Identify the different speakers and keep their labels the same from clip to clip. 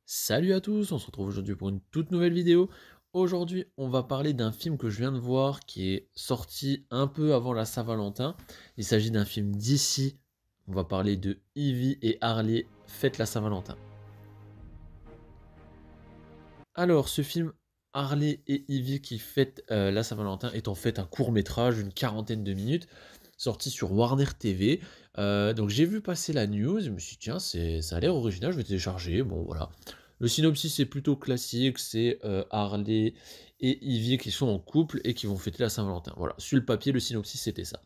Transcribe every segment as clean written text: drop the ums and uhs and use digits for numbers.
Speaker 1: Salut à tous, on se retrouve aujourd'hui pour une toute nouvelle vidéo. Aujourd'hui, on va parler d'un film que je viens de voir qui est sorti un peu avant la Saint-Valentin. Il s'agit d'un film d'ici. On va parler de Ivy et Harley fête la Saint-Valentin. Alors, ce film Harley et Ivy qui fêtent la Saint-Valentin est en fait un court-métrage d'une quarantaine de minutes sorti sur Warner TV. Donc j'ai vu passer la news, je me suis dit tiens, ça a l'air original, je vais télécharger. Bon voilà. Le synopsis est plutôt classique, c'est Harley et Ivy qui sont en couple et qui vont fêter la Saint-Valentin. Voilà, sur le papier, le synopsis c'était ça.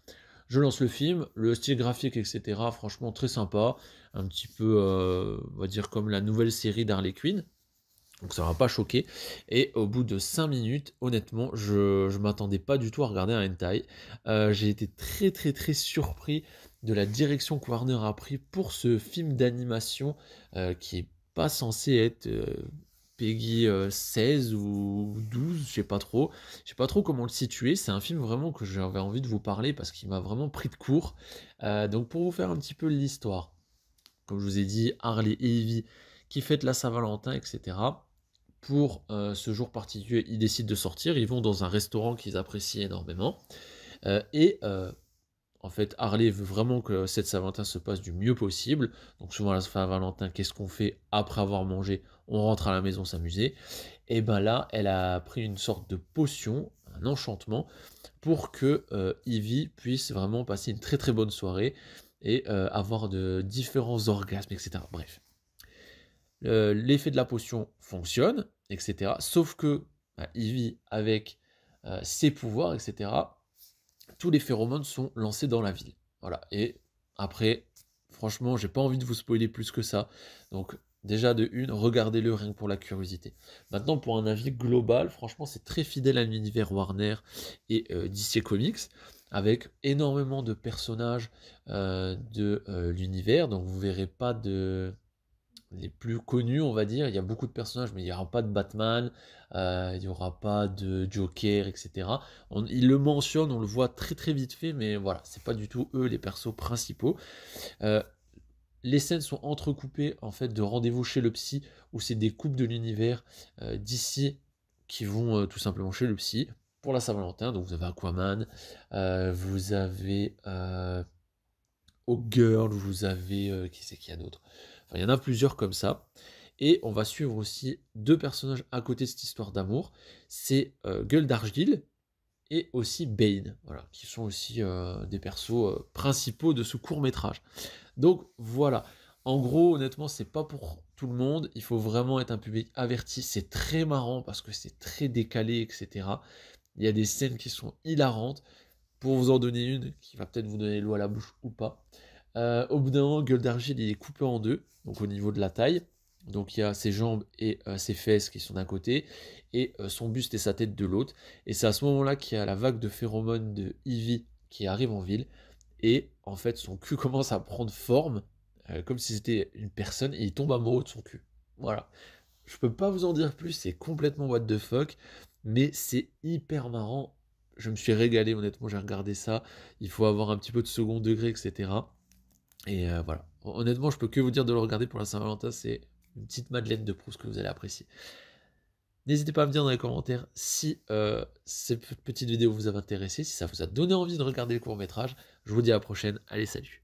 Speaker 1: Je lance le film, le style graphique, etc. Franchement très sympa, un petit peu, on va dire comme la nouvelle série d'Harley Quinn. Donc ça m'a pas choqué. Et au bout de 5 minutes, honnêtement, je m'attendais pas du tout à regarder un hentai. J'ai été très très très surpris de la direction que Warner a pris pour ce film d'animation qui est pas censé être Peggy 16 ou 12, je sais pas trop. Je sais pas trop comment le situer. C'est un film vraiment que j'avais envie de vous parler parce qu'il m'a vraiment pris de court. Donc pour vous faire un petit peu l'histoire, comme je vous ai dit, Harley et Ivy qui fêtent la Saint-Valentin, etc. Pour ce jour particulier, ils décident de sortir, ils vont dans un restaurant qu'ils apprécient énormément. En fait, Harley veut vraiment que cette Saint-Valentin se passe du mieux possible. Donc souvent, la Saint-Valentin, qu'est-ce qu'on fait après avoir mangé? On rentre à la maison s'amuser. Et ben là, elle a pris une sorte de potion, un enchantement, pour que Ivy puisse vraiment passer une très très bonne soirée et avoir de différents orgasmes, etc. Bref, l'effet de la potion fonctionne, etc. Sauf que Ivy, avec ses pouvoirs, etc., tous les phéromones sont lancés dans la ville. Voilà. Et après, franchement, j'ai pas envie de vous spoiler plus que ça. Donc, déjà de une, regardez-le rien que pour la curiosité. Maintenant, pour un avis global, franchement, c'est très fidèle à l'univers Warner et DC Comics, avec énormément de personnages de l'univers. Donc, vous verrez pas de les plus connus, on va dire. Il y a beaucoup de personnages, mais il n'y aura pas de Batman, il n'y aura pas de Joker, etc. Ils le mentionnent, on le voit très très vite fait, mais voilà, c'est pas du tout eux les persos principaux. Euh, les scènes sont entrecoupées en fait de rendez-vous chez le psy, où c'est des couples de l'univers d'ici qui vont tout simplement chez le psy pour la Saint-Valentin. Donc vous avez Aquaman, vous avez Hawkgirl, vous avez qui c'est qu'il y a d'autres. Enfin, il y en a plusieurs comme ça. Et on va suivre aussi deux personnages à côté de cette histoire d'amour. C'est Gueule d'Argile et aussi Bane, voilà, qui sont aussi des persos principaux de ce court métrage. Donc voilà. En gros, honnêtement, c'est pas pour tout le monde. Il faut vraiment être un public averti. C'est très marrant parce que c'est très décalé, etc. Il y a des scènes qui sont hilarantes. Pour vous en donner une, qui va peut-être vous donner l'eau à la bouche ou pas. Au bout d'un moment, Gueule d'Argile il est coupé en deux, donc au niveau de la taille. Donc il y a ses jambes et ses fesses qui sont d'un côté, et son buste et sa tête de l'autre. Et c'est à ce moment-là qu'il y a la vague de phéromones de Ivy qui arrive en ville. Et en fait, son cul commence à prendre forme, comme si c'était une personne, et il tombe amoureux de son cul. Voilà. Je peux pas vous en dire plus, c'est complètement what the fuck, mais c'est hyper marrant. Je me suis régalé, honnêtement, j'ai regardé ça. Il faut avoir un petit peu de second degré, etc. Et voilà. Honnêtement, je peux que vous dire de le regarder pour la Saint-Valentin, c'est une petite Madeleine de Proust que vous allez apprécier. N'hésitez pas à me dire dans les commentaires si cette petite vidéo vous a intéressé, si ça vous a donné envie de regarder le court-métrage. Je vous dis à la prochaine, allez salut.